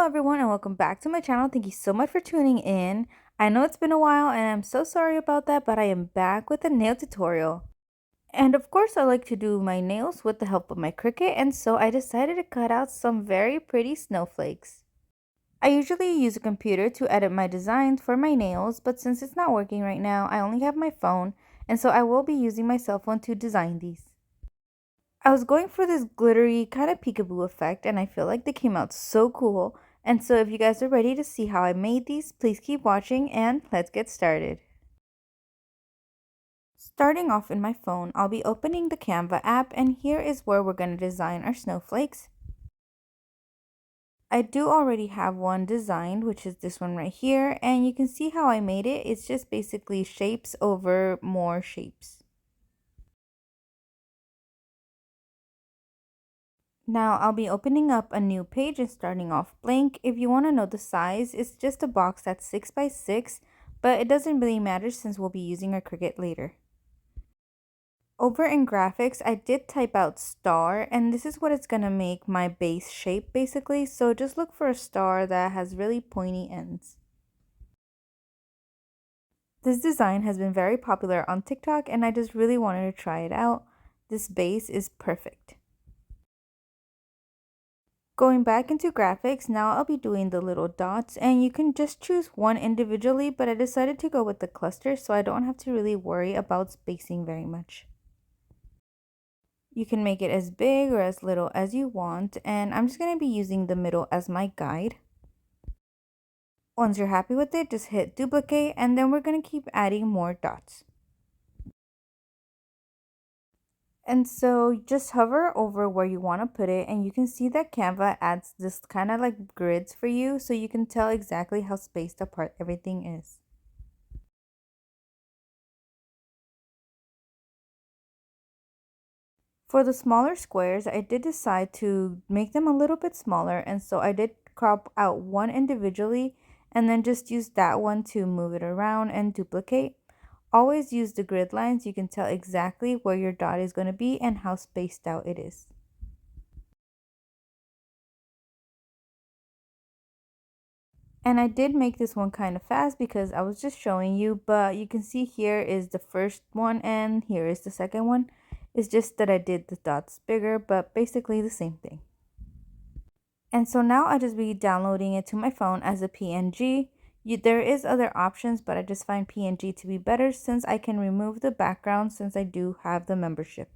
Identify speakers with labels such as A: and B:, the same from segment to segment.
A: everyone and welcome back to my channel. Thank you so much for tuning in. I know it's been a while and I'm so sorry about that, but I am back with a nail tutorial. And of course I like to do my nails with the help of my Cricut, and so I decided to cut out some very pretty snowflakes. I usually use a computer to edit my designs for my nails, but since it's not working right now, I only have my phone, and so I will be using my cell phone to design these. I was going for this glittery kind of peekaboo effect, and I feel like they came out so cool. And so if you guys are ready to see how I made these, please keep watching and let's get started. Starting off in my phone, I'll be opening the Canva app, and here is where we're going to design our snowflakes. I do already have one designed, which is this one right here, and you can see how I made it. It's just basically shapes over more shapes. Now I'll be opening up a new page and starting off blank. If you want to know the size, it's just a box that's 6 by 6, but it doesn't really matter since we'll be using our Cricut later. Over in graphics, I did type out star, and this is what it's going to make my base shape basically. So just look for a star that has really pointy ends. This design has been very popular on TikTok and I just really wanted to try it out. This base is perfect. Going back into graphics, now I'll be doing the little dots, and you can just choose one individually, but I decided to go with the cluster so I don't have to really worry about spacing very much. You can make it as big or as little as you want, and I'm just going to be using the middle as my guide. Once you're happy with it, just hit duplicate, and then we're going to keep adding more dots. And so just hover over where you want to put it, and you can see that Canva adds this kind of like grids for you so you can tell exactly how spaced apart everything is. For the smaller squares, I did decide to make them a little bit smaller, and so I did crop out one individually and then just use that one to move it around and duplicate. Always use the grid lines. You can tell exactly where your dot is going to be and how spaced out it is. And I did make this one kind of fast because I was just showing you, but you can see here is the first one and here is the second one. It's just that I did the dots bigger, but basically the same thing. And so now I just be downloading it to my phone as a PNG. There is other options, but I just find PNG to be better since I can remove the background since I do have the membership.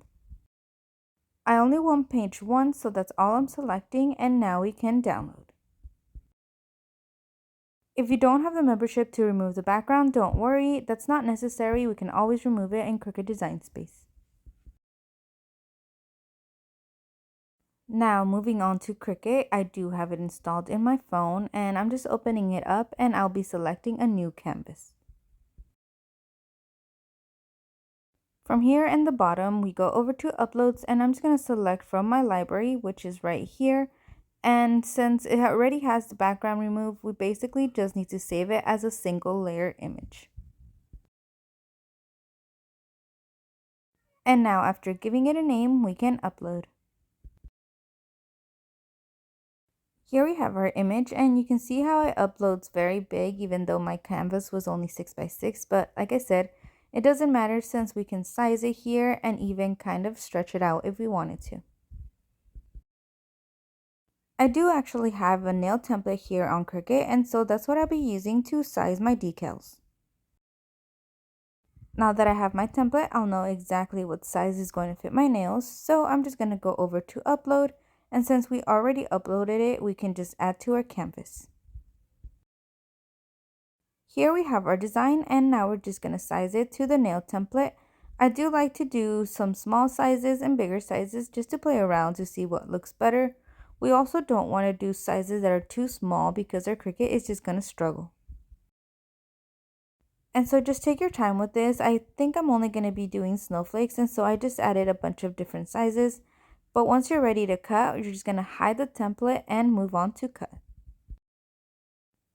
A: I only want page 1, so that's all I'm selecting, and now we can download. If you don't have the membership to remove the background, don't worry, that's not necessary. We can always remove it in Cricut Design Space. Now moving on to Cricut, I do have it installed in my phone and I'm just opening it up and I'll be selecting a new canvas. From here in the bottom, we go over to uploads and I'm just going to select from my library, which is right here. And since it already has the background removed, we basically just need to save it as a single layer image. And now after giving it a name, we can upload. Here we have our image and you can see how it uploads very big even though my canvas was only 6 by 6, but like I said, it doesn't matter since we can size it here and even kind of stretch it out if we wanted to. I do actually have a nail template here on Cricut, and so that's what I'll be using to size my decals. Now that I have my template, I'll know exactly what size is going to fit my nails, so I'm just going to go over to upload, and since we already uploaded it, we can just add to our canvas. Here we have our design, and now we're just going to size it to the nail template. I do like to do some small sizes and bigger sizes just to play around to see what looks better. We also don't want to do sizes that are too small because our Cricut is just going to struggle. And so just take your time with this. I think I'm only going to be doing snowflakes, and so I just added a bunch of different sizes. But once you're ready to cut, you're just going to hide the template and move on to cut.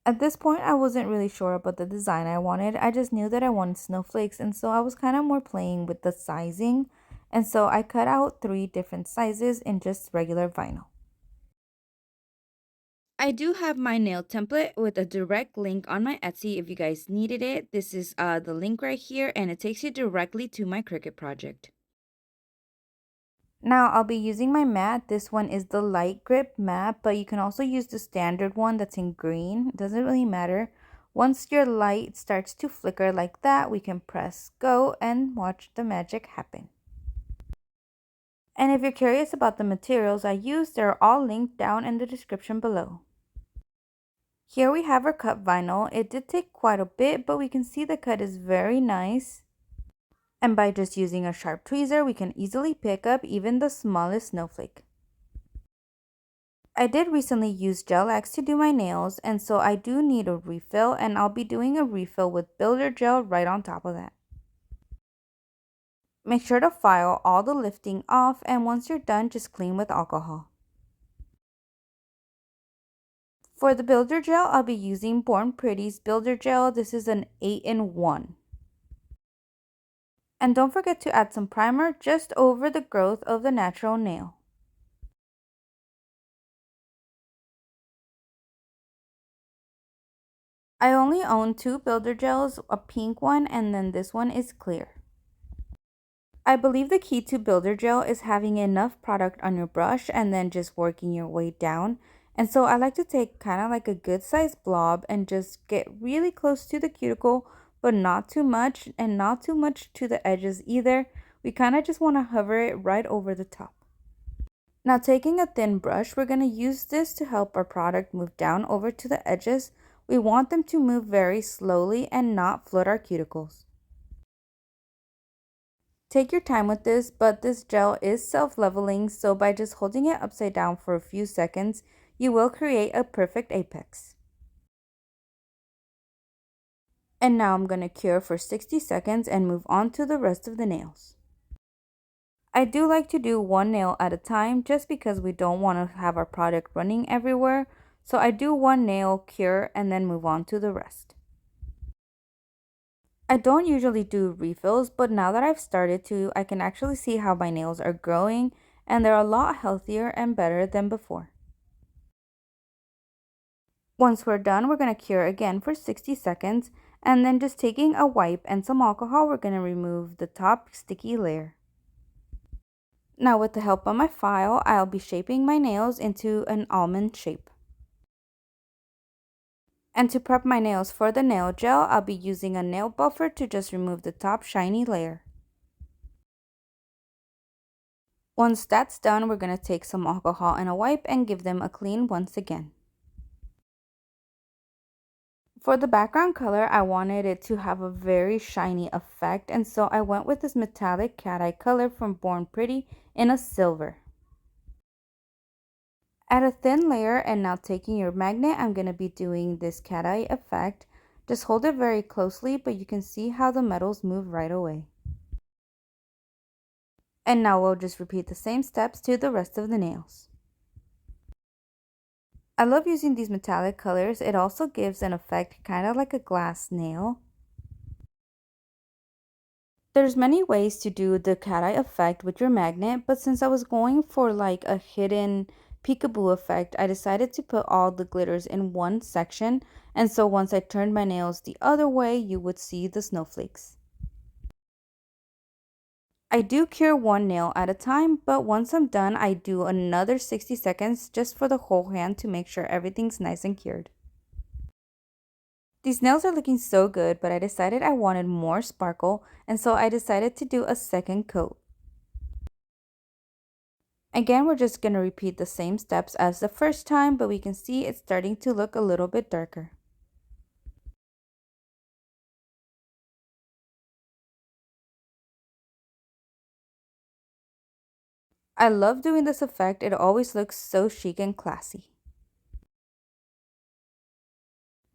A: At this point, I wasn't really sure about the design I wanted. I just knew that I wanted snowflakes, and so I was kind of more playing with the sizing. And so I cut out 3 different sizes in just regular vinyl. I do have my nail template with a direct link on my Etsy if you guys needed it. This is the link right here, and it takes you directly to my Cricut project. Now I'll be using my mat. This one is the light grip mat, but you can also use the standard one that's in green. It doesn't really matter. Once your light starts to flicker like that, we can press go and watch the magic happen. And if you're curious about the materials I used, they're all linked down in the description below. Here we have our cut vinyl. It did take quite a bit, but we can see the cut is very nice. And by just using a sharp tweezer, we can easily pick up even the smallest snowflake. I did recently use gel X to do my nails, and so I do need a refill, and I'll be doing a refill with builder gel right on top of that. Make sure to file all the lifting off, and once you're done, just clean with alcohol. For the builder gel, I'll be using Born Pretty's builder gel. This is an 8-in-1. And don't forget to add some primer just over the growth of the natural nail. I only own 2 builder gels, a pink one and then this one is clear. I believe the key to builder gel is having enough product on your brush and then just working your way down. And so I like to take kind of like a good sized blob and just get really close to the cuticle, but not too much and not too much to the edges either. We kind of just want to hover it right over the top. Now taking a thin brush, we're going to use this to help our product move down over to the edges. We want them to move very slowly and not flood our cuticles. Take your time with this, but this gel is self-leveling, so by just holding it upside down for a few seconds, you will create a perfect apex. And now I'm going to cure for 60 seconds and move on to the rest of the nails. I do like to do one nail at a time just because we don't want to have our product running everywhere. So I do one nail, cure, and then move on to the rest. I don't usually do refills, but now that I've started to, I can actually see how my nails are growing and they're a lot healthier and better than before. Once we're done, we're going to cure again for 60 seconds and then just taking a wipe and some alcohol, we're going to remove the top sticky layer. Now with the help of my file, I'll be shaping my nails into an almond shape. And to prep my nails for the nail gel, I'll be using a nail buffer to just remove the top shiny layer. Once that's done, we're going to take some alcohol and a wipe and give them a clean once again. For the background color, I wanted it to have a very shiny effect, and so I went with this metallic cat eye color from Born Pretty in a silver. Add a thin layer, and now taking your magnet, I'm going to be doing this cat eye effect. Just hold it very closely, but you can see how the metals move right away. And now we'll just repeat the same steps to the rest of the nails. I love using these metallic colors. It also gives an effect kind of like a glass nail. There's many ways to do the cat eye effect with your magnet, but since I was going for like a hidden peekaboo effect, I decided to put all the glitters in one section, and so once I turned my nails the other way, you would see the snowflakes. I do cure one nail at a time, but once I'm done, I do another 60 seconds just for the whole hand to make sure everything's nice and cured. These nails are looking so good, but I decided I wanted more sparkle, and so I decided to do a second coat. Again, we're just going to repeat the same steps as the first time, but we can see it's starting to look a little bit darker. I love doing this effect. It always looks so chic and classy.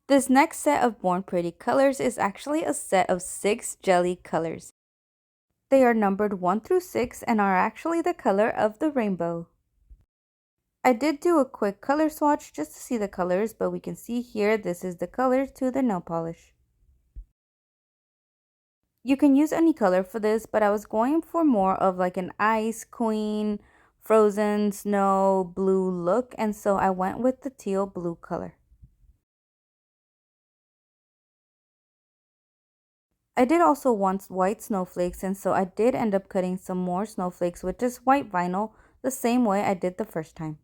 A: This next set of Born Pretty colors is actually a set of 6 jelly colors. They are numbered 1 through 6 and are actually the color of the rainbow. I did do a quick color swatch just to see the colors, but we can see here this is the color to the nail polish. You can use any color for this, but I was going for more of like an ice queen, frozen snow blue look, and so I went with the teal blue color. I did also want white snowflakes, and so I did end up cutting some more snowflakes with just white vinyl the same way I did the first time.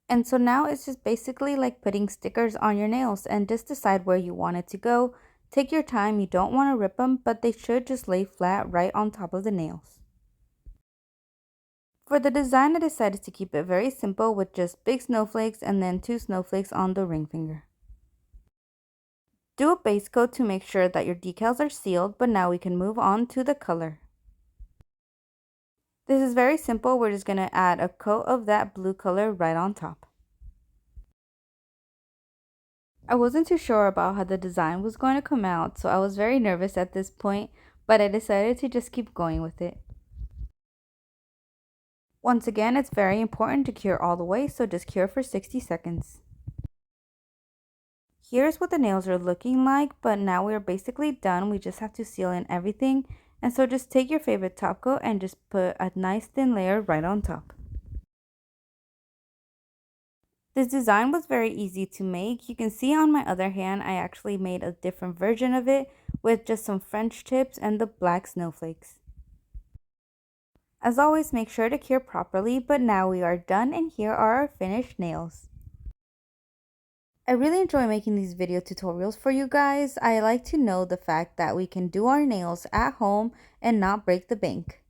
A: And so now it's just basically like putting stickers on your nails, and just decide where you want it to go. Take your time, you don't want to rip them, but they should just lay flat right on top of the nails. For the design, I decided to keep it very simple with just big snowflakes and then 2 snowflakes on the ring finger. Do a base coat to make sure that your decals are sealed, but now we can move on to the color. This is very simple. We're just going to add a coat of that blue color right on top. I wasn't too sure about how the design was going to come out, so I was very nervous at this point, but I decided to just keep going with it. Once again, it's very important to cure all the way, so just cure for 60 seconds. Here's what the nails are looking like, but now we're basically done. We just have to seal in everything, and so just take your favorite top coat and just put a nice thin layer right on top. This design was very easy to make. You can see on my other hand, I actually made a different version of it with just some French tips and the black snowflakes. As always, make sure to cure properly, but now we are done and here are our finished nails. I really enjoy making these video tutorials for you guys. I like to know the fact that we can do our nails at home and not break the bank.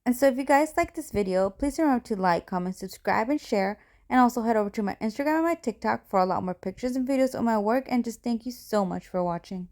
A: And so if you guys like this video, please remember to like, comment, subscribe, and share. And also head over to my Instagram and my TikTok for a lot more pictures and videos of my work. And just thank you so much for watching.